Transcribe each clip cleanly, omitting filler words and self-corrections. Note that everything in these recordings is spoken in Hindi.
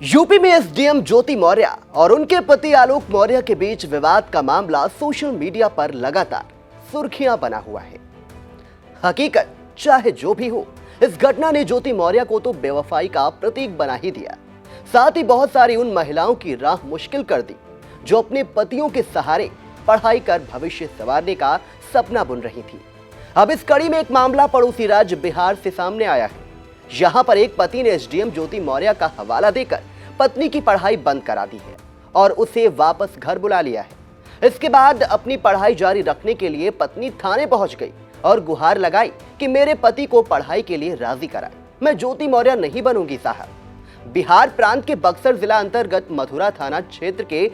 यूपी में एसडीएम ज्योति मौर्य और उनके पति आलोक मौर्य के बीच विवाद का मामला सोशल मीडिया पर लगातार सुर्खियां बना हुआ है। हकीकत चाहे जो भी हो, इस घटना ने ज्योति मौर्य को तो बेवफाई का प्रतीक बना ही दिया, साथ ही बहुत सारी उन महिलाओं की राह मुश्किल कर दी जो अपने पतियों के सहारे पढ़ाई कर भविष्य संवारने का सपना बुन रही थी। अब इस कड़ी में एक मामला पड़ोसी राज्य बिहार से सामने आया है। यहां पर एक पति ने एसडीएम ज्योति मौर्य का हवाला देकर पत्नी की पढ़ाई बंद करा दी है और उसे वापस घर बुला लिया है। इसके बाद अपनी पढ़ाई जारी रखने के लिए पत्नी थाने पहुंच गई और गुहार लगाई कि मेरे पति को पढ़ाई के लिए राजी कराए, मैं ज्योति मौर्य नहीं बनूंगी साहब। बिहार प्रांत के बक्सर जिला अंतर्गत मथुरा थाना क्षेत्र के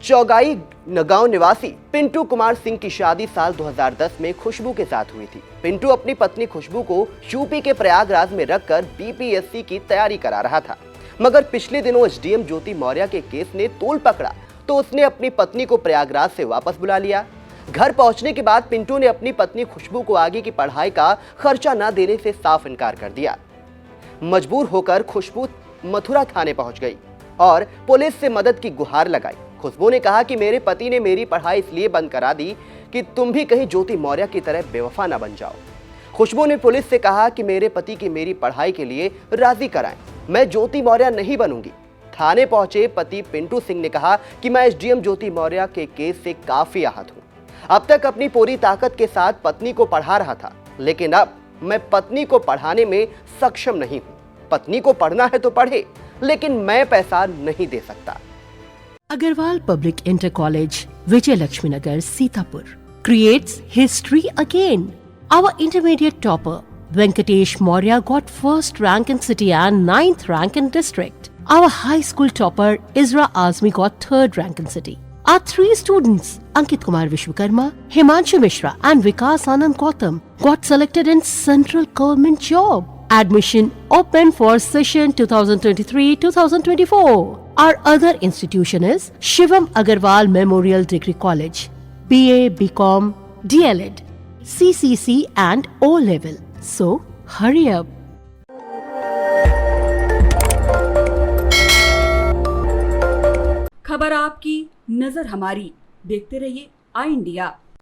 चौगाई गांव निवासी पिंटू कुमार सिंह की शादी साल 2010 में खुशबू के साथ हुई थी। पिंटू अपनी पत्नी खुशबू को यूपी के प्रयागराज में रखकर बीपीएससी की तैयारी करा रहा था, मगर पिछले दिनों एसडीएम ज्योति मौर्य के केस ने तूल पकड़ा तो उसने अपनी पत्नी को प्रयागराज से वापस बुला लिया। घर पहुंचने के बाद पिंटू ने अपनी पत्नी खुशबू को आगे की पढ़ाई का खर्चा न देने से साफ इनकार कर दिया। मजबूर होकर खुशबू मथुरा थाने पहुंच गई और पुलिस से मदद की गुहार लगाई। खुशबू ने कहा कि मेरे पति ने मेरी पढ़ाई इसलिए बंद करा दी कि तुम भी कहीं ज्योति मौर्य की तरह बेवफा न बन जाओ। खुशबू ने पुलिस से कहा कि मेरे पति की मेरी पढ़ाई के लिए राजी कराएं, मैं ज्योति मौर्य नहीं बनूंगी। थाने पहुंचे पति पिंटू सिंह ने कहा कि मैं एसडीएम ज्योति मौर्य के केस से काफी आहत हूं। अब तक अपनी पूरी ताकत के साथ पत्नी को पढ़ा रहा था, लेकिन अब मैं पत्नी को पढ़ाने में सक्षम नहीं हूं। पत्नी को पढ़ना है तो पढ़े, लेकिन मैं पैसा नहीं दे सकता। Agarwal Public Inter College, Vijay Lakshmi Nagar, Sitapur, creates history again. Our intermediate topper, Venkatesh Maurya, got first rank in city and 9th rank in district. Our high school topper, Isra Azmi, got third rank in city. Our three students, Ankit Kumar Vishwakarma, Himanshu Mishra and Vikas Anand Gautam, got selected in central government job. Admission open for session 2023-2024. Our other institution is Shivam Agarwal Memorial Degree College, BA, BCom, DLED, CCC and O level. So hurry up. खबर आपकी, नजर हमारी। देखते रहिए आई इंडिया।